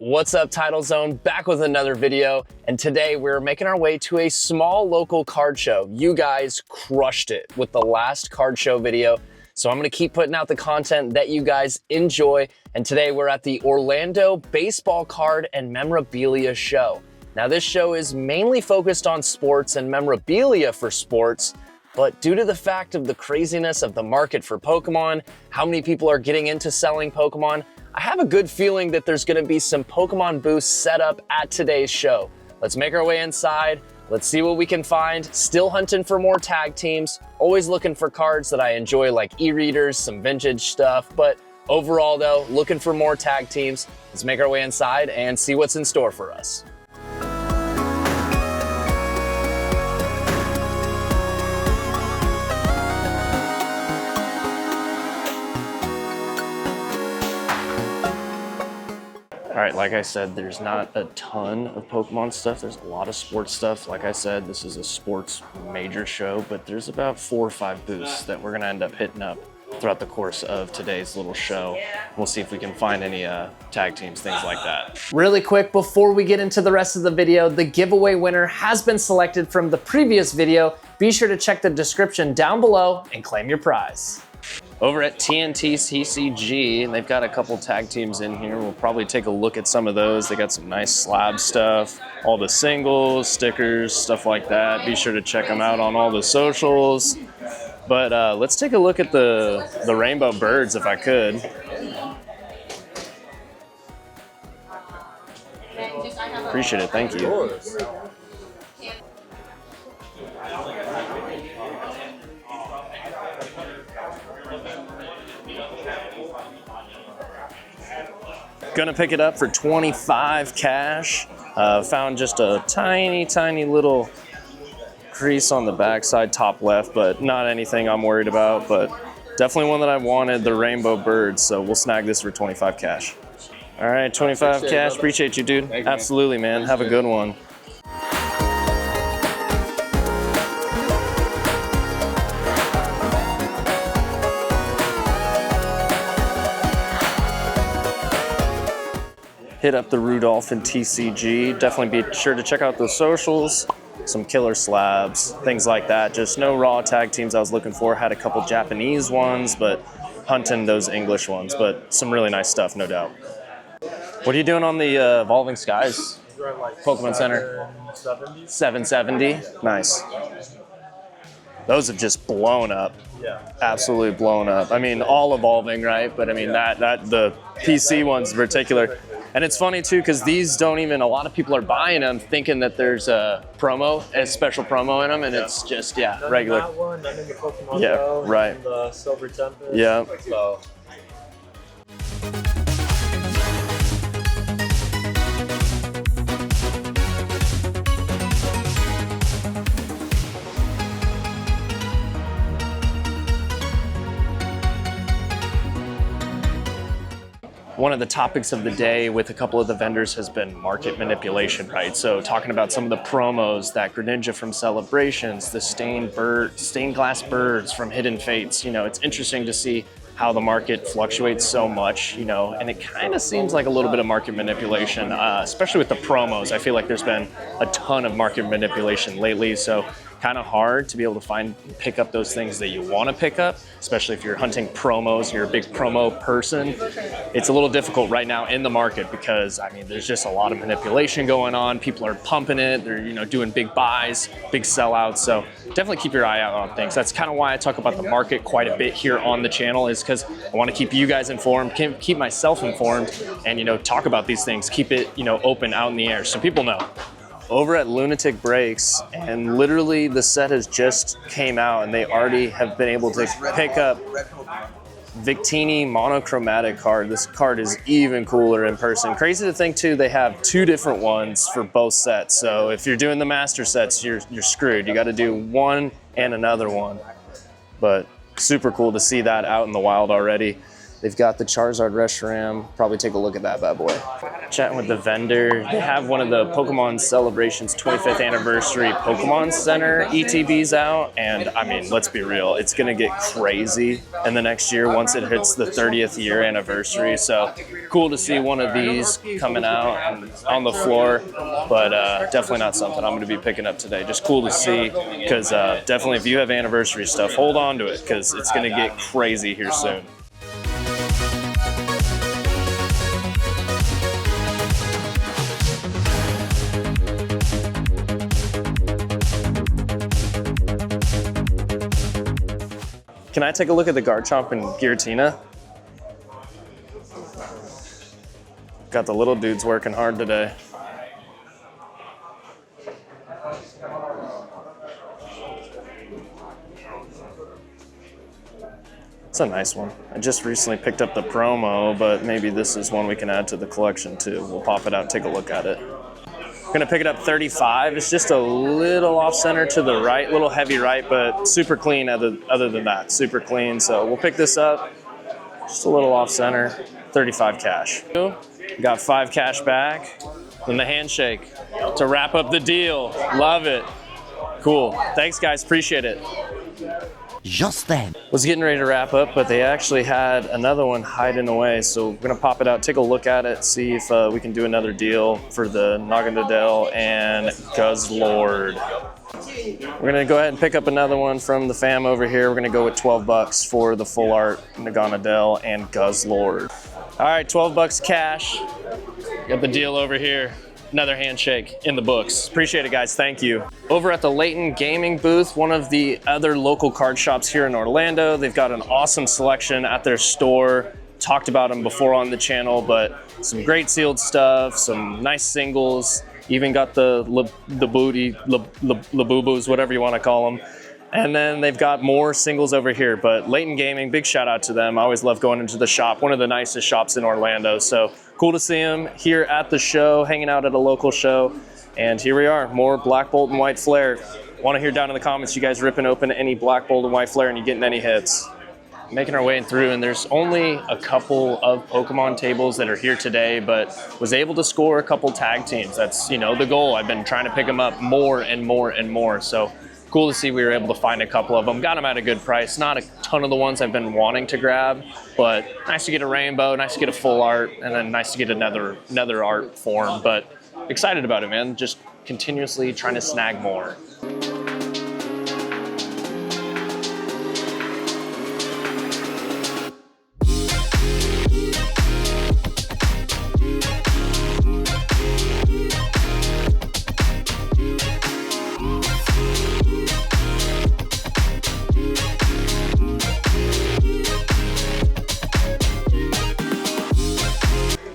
What's up, Title Zone? Back with another video, and today we're making our way to a small local card show. You guys crushed it with the last card show video, so I'm gonna keep putting out the content that you guys enjoy, and today we're at the Orlando Baseball Card and Memorabilia Show. Now this show is mainly focused on sports and memorabilia for sports, but due to the fact of the craziness of the market for Pokemon, how many people are getting into selling Pokemon, I have a good feeling that there's gonna be some Pokemon booths set up at today's show. Let's make our way inside. Let's see what we can find. Still hunting for more tag teams. Always looking for cards that I enjoy, like e-readers, some vintage stuff. But overall though, looking for more tag teams. Let's make our way inside and see what's in store for us. All right, like I said, there's not a ton of Pokemon stuff. There's a lot of sports stuff. Like I said, this is a sports major show, but there's about 4 or 5 booths that we're gonna end up hitting up throughout the course of today's little show. We'll see if we can find any tag teams, things like that. Really quick, before we get into the rest of the video, the giveaway winner has been selected from the previous video. Be sure to check the description down below and claim your prize. Over at TNT CCG, and they've got a couple tag teams in here. We'll probably take a look at some of those. They got some nice slab stuff, all the singles, stickers, stuff like that. Be sure to check them out on all the socials. But let's take a look at the rainbow birds if I could. Appreciate it, thank you. Gonna pick it up for 25 cash. Found just a tiny little crease on the backside, top left, but not anything I'm worried about, but definitely one that I wanted, the rainbow birds, so we'll snag this for 25 cash. All right, 25 cash, appreciate you, dude. Absolutely, man, have a good one. Hit up the Rudolph and TCG. Definitely be sure to check out the socials, some killer slabs, things like that. Just no raw tag teams I was looking for. Had a couple Japanese ones, but hunting those English ones, but some really nice stuff, no doubt. What are you doing on the Evolving Skies? Pokemon Center? 770? Nice. Those have just blown up. Yeah. Absolutely blown up. I mean, all evolving, right? But I mean, that the PC ones in particular. And it's funny too, because these don't even, a lot of people are buying them thinking that there's a promo, a special promo in them, and it's just, regular. That one, none in the Pokemon Go, right. In the Silver Tempest. Yeah. So. One of the topics of the day with a couple of the vendors has been market manipulation, right? So talking about some of the promos, that Greninja from Celebrations, the stained glass birds from Hidden Fates. You know, it's interesting to see how the market fluctuates so much, you know, and it kind of seems like a little bit of market manipulation, especially with the promos. I feel like there's been a ton of market manipulation lately, so kind of hard to be able to pick up those things that you want to pick up, especially if you're hunting promos, you're a big promo person. It's a little difficult right now in the market because, I mean, there's just a lot of manipulation going on. People are pumping it. They're, you know, doing big buys, big sellouts. So definitely keep your eye out on things. That's kind of why I talk about the market quite a bit here on the channel, is because I want to keep you guys informed, keep myself informed, and, you know, talk about these things, keep it, you know, open out in the air so people know. Over at Lunatic Breaks, and literally the set has just came out and they already have been able to pick up Victini monochromatic card. This card is even cooler in person. Crazy to think too, they have 2 different ones for both sets. So if you're doing the master sets, you're screwed. You got to do one and another one. But super cool to see that out in the wild already. They've got the Charizard Reshiram. Probably take a look at that bad boy. Chatting with the vendor. They have one of the Pokemon Celebrations 25th Anniversary Pokemon Center ETBs out. And I mean, let's be real, it's gonna get crazy in the next year once it hits the 30th year anniversary. So cool to see one of these coming out and on the floor, but definitely not something I'm gonna be picking up today. Just cool to see, because definitely if you have anniversary stuff, hold on to it, because it's gonna get crazy here soon. Can I take a look at the Garchomp and Giratina? Got the little dudes working hard today. It's a nice one. I just recently picked up the promo, but maybe this is one we can add to the collection too. We'll pop it out and take a look at it. Gonna pick it up 35. It's just a little off center to the right, little heavy right, but super clean other than that, super clean. So we'll pick this up, just a little off center, 35 cash. Got 5 cash back, then the handshake to wrap up the deal. Love it. Cool, thanks guys, appreciate it. Just then. Was getting ready to wrap up, but they actually had another one hiding away. So we're gonna pop it out, take a look at it, see if we can do another deal for the Naganadel and Guzzlord. We're gonna go ahead and pick up another one from the fam over here. We're gonna go with 12 bucks for the full art Naganadel and Guzzlord. All right, 12 bucks cash. Got the deal over here. Another handshake in the books. Appreciate it, guys. Thank you. Over at the Layton Gaming booth, one of the other local card shops here in Orlando, they've got an awesome selection at their store. Talked about them before on the channel, but some great sealed stuff, some nice singles, even got the boo-boos, whatever you want to call them. And then they've got more singles over here, but Layton Gaming, big shout out to them. I always love going into the shop, one of the nicest shops in Orlando. So cool to see them here at the show, hanging out at a local show. And here we are, more Black Bolt and White Flare. Want to hear down in the comments, you guys ripping open any Black Bolt and White Flare and you getting any hits. Making our way through, and there's only a couple of Pokemon tables that are here today, but was able to score a couple tag teams. That's, the goal. I've been trying to pick them up more and more and more. So cool to see we were able to find a couple of them. Got them at a good price. Not a ton of the ones I've been wanting to grab, but nice to get a rainbow, nice to get a full art, and then nice to get another art form. But excited about it, man. Just continuously trying to snag more.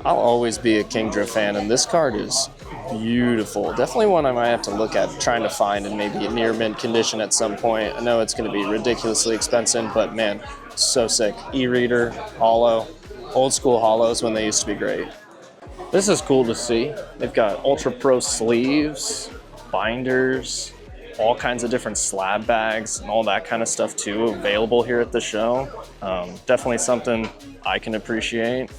I'll always be a Kingdra fan, and this card is beautiful. Definitely one I might have to look at trying to find in maybe a near mint condition at some point. I know it's going to be ridiculously expensive, but man, so sick. E-reader, hollow, old school hollows when they used to be great. This is cool to see. They've got Ultra Pro sleeves, binders, all kinds of different slab bags and all that kind of stuff too available here at the show. Definitely something I can appreciate.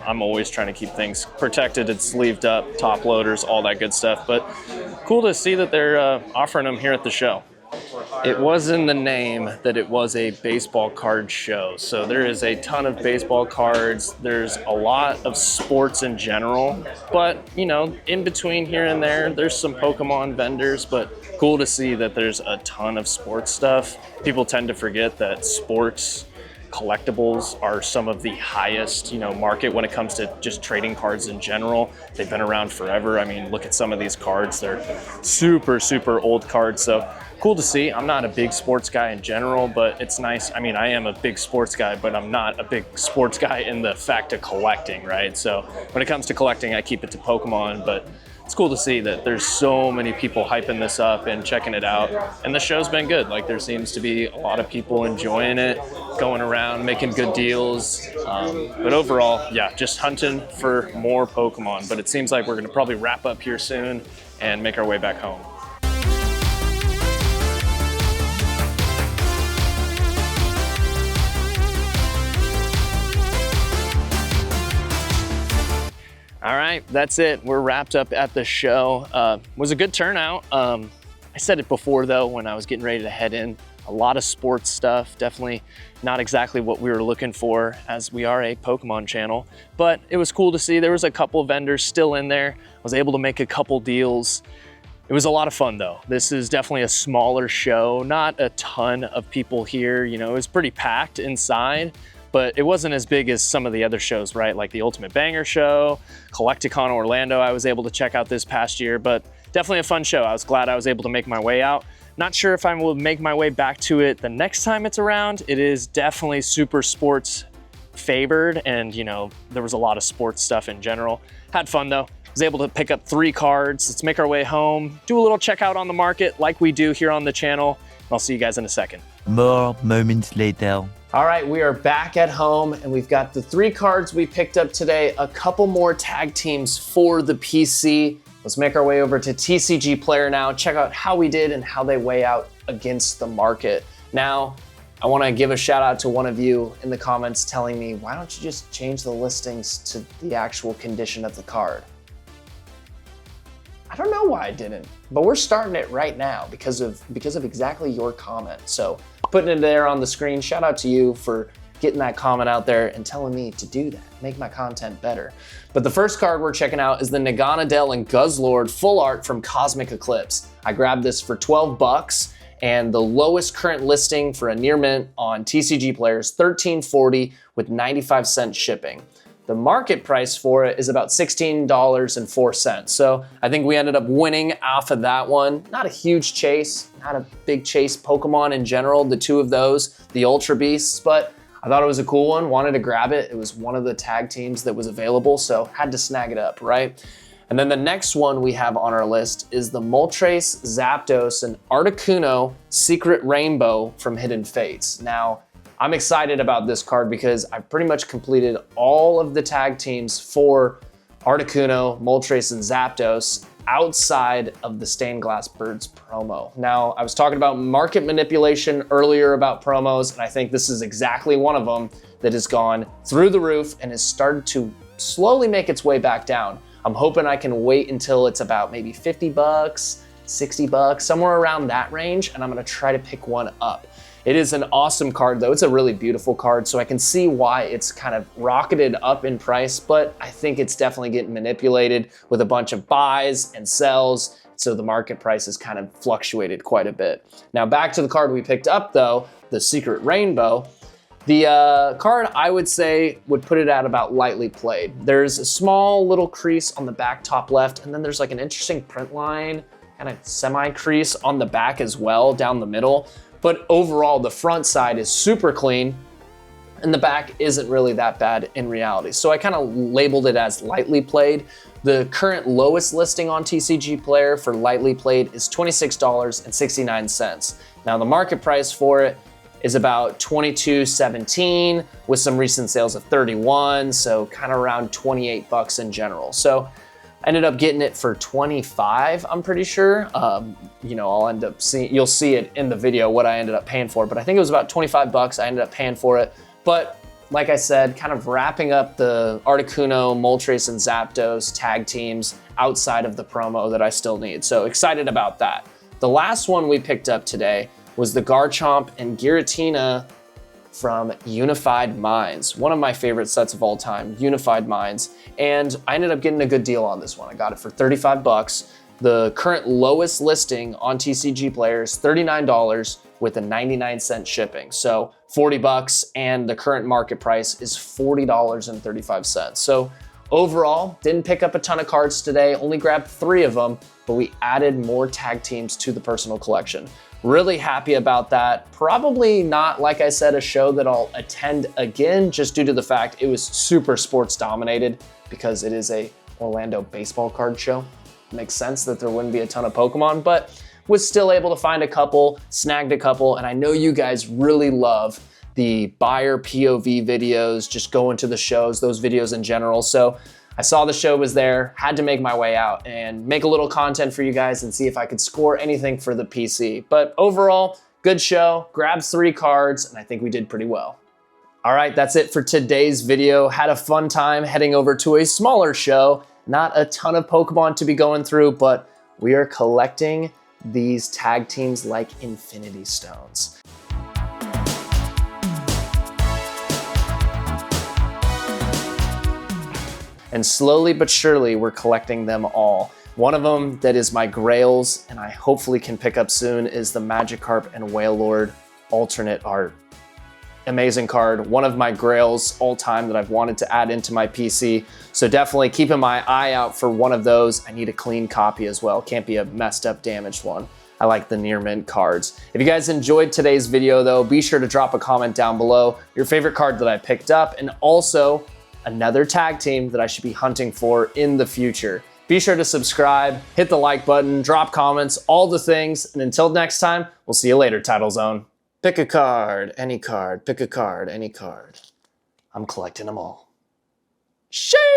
I'm always trying to keep things protected and sleeved up, top loaders, all that good stuff, but cool to see that they're offering them here at the show. It was in the name that it was a baseball card show. So there is a ton of baseball cards. There's a lot of sports in general, but in between here and there, there's some Pokemon vendors, but cool to see that there's a ton of sports stuff. People tend to forget that sports collectibles are some of the highest, market when it comes to just trading cards in general. They've been around forever. I mean, look at some of these cards. They're super, super old cards. So cool to see. I'm not a big sports guy in general, but it's nice. I mean, I am a big sports guy, but I'm not a big sports guy in the fact of collecting, right? So when it comes to collecting, I keep it to Pokemon, but it's cool to see that there's so many people hyping this up and checking it out. And the show's been good. Like, there seems to be a lot of people enjoying it, going around, making good deals. But overall, yeah, just hunting for more Pokemon. But it seems like we're gonna probably wrap up here soon and make our way back home. All right, that's it. We're wrapped up at the show. Was a good turnout. I said it before though, when I was getting ready to head in, a lot of sports stuff, definitely not exactly what we were looking for as we are a Pokemon channel, but it was cool to see. There was a couple vendors still in there. I was able to make a couple deals. It was a lot of fun though. This is definitely a smaller show, not a ton of people here. You know, it was pretty packed inside, but it wasn't as big as some of the other shows, right? Like the Ultimate Banger Show, Collecticon Orlando I was able to check out this past year, but definitely a fun show. I was glad I was able to make my way out. Not sure if I will make my way back to it the next time it's around. It is definitely super sports favored, and you know, there was a lot of sports stuff in general. Had fun though. Was able to pick up 3 cards. Let's make our way home, do a little checkout on the market like we do here on the channel. I'll see you guys in a second. More moments later. All right, we are back at home and we've got the 3 cards we picked up today, a couple more tag teams for the PC. Let's make our way over to TCG Player now, check out how we did and how they weigh out against the market. Now, I wanna give a shout out to one of you in the comments telling me, why don't you just change the listings to the actual condition of the card? I don't know why I didn't, but we're starting it right now because of exactly your comment. So putting it there on the screen, shout out to you for getting that comment out there and telling me to do that, make my content better. But the first card we're checking out is the Naganadel and Guzzlord full art from Cosmic Eclipse. I grabbed this for 12 bucks and the lowest current listing for a near mint on TCG Players, $13.40 with 95-cent shipping. The market price for it is about $16.04. So I think we ended up winning off of that one. Not a huge chase, not a big chase Pokemon in general, the 2 of those, the Ultra Beasts, but I thought it was a cool one, wanted to grab it. It was one of the tag teams that was available, so had to snag it up, right? And then the next one we have on our list is the Moltres, Zapdos, and Articuno Secret Rainbow from Hidden Fates. Now, I'm excited about this card because I've pretty much completed all of the tag teams for Articuno, Moltres, and Zapdos outside of the Stained Glass Birds promo. Now, I was talking about market manipulation earlier about promos, and I think this is exactly one of them that has gone through the roof and has started to slowly make its way back down. I'm hoping I can wait until it's about maybe 50 bucks, 60 bucks, somewhere around that range, and I'm gonna try to pick one up. It is an awesome card though. It's a really beautiful card, so I can see why it's kind of rocketed up in price, but I think it's definitely getting manipulated with a bunch of buys and sells, so the market price has kind of fluctuated quite a bit. Now back to the card we picked up though, the Secret Rainbow. The card I would say would put it at about lightly played. There's a small little crease on the back top left, and then there's like an interesting print line, kind of semi-crease on the back as well, down the middle. But overall, the front side is super clean and the back isn't really that bad in reality. So I kind of labeled it as lightly played. The current lowest listing on TCG Player for lightly played is $26.69. Now the market price for it is about $22.17 with some recent sales of $31, so kind of around 28 bucks in general. So I ended up getting it for 25, I'm pretty sure. You know, I'll end up seeing, you'll see it in the video what I ended up paying for it, but I think it was about 25 bucks I ended up paying for it. But like I said, kind of wrapping up the Articuno, Moltres, and Zapdos tag teams outside of the promo that I still need. So excited about that. The last one we picked up today was the Garchomp and Giratina from Unified Minds, one of my favorite sets of all time, Unified Minds. And I ended up getting a good deal on this one. I got it for 35 bucks. The current lowest listing on TCG Players, $39 with a 99-cent shipping. So 40 bucks, and the current market price is $40.35. So overall, didn't pick up a ton of cards today, only grabbed 3 of them, but we added more tag teams to the personal collection. Really happy about that. Probably not, like I said, a show that I'll attend again, just due to the fact it was super sports dominated because it is a Orlando baseball card show. Makes sense that there wouldn't be a ton of Pokemon, but was still able to find a couple, snagged a couple, and I know you guys really love the buyer POV videos, just going to the shows, those videos in general. So I saw the show was there, had to make my way out and make a little content for you guys and see if I could score anything for the PC. But overall, good show, grabbed 3 cards, and I think we did pretty well. All right, that's it for today's video. Had a fun time heading over to a smaller show. Not a ton of Pokemon to be going through, but we are collecting these tag teams like Infinity Stones. And slowly but surely, we're collecting them all. One of them that is my grails, and I hopefully can pick up soon, is the Magikarp and Wailord alternate art. Amazing card, one of my grails all time that I've wanted to add into my PC. So definitely keeping my eye out for one of those. I need a clean copy as well. Can't be a messed up, damaged one. I like the near mint cards. If you guys enjoyed today's video though, be sure to drop a comment down below, your favorite card that I picked up, and also another tag team that I should be hunting for in the future. Be sure to subscribe, hit the like button, drop comments, all the things. And until next time, we'll see you later, Title Zone. Pick a card, any card, pick a card, any card. I'm collecting them all. Shit!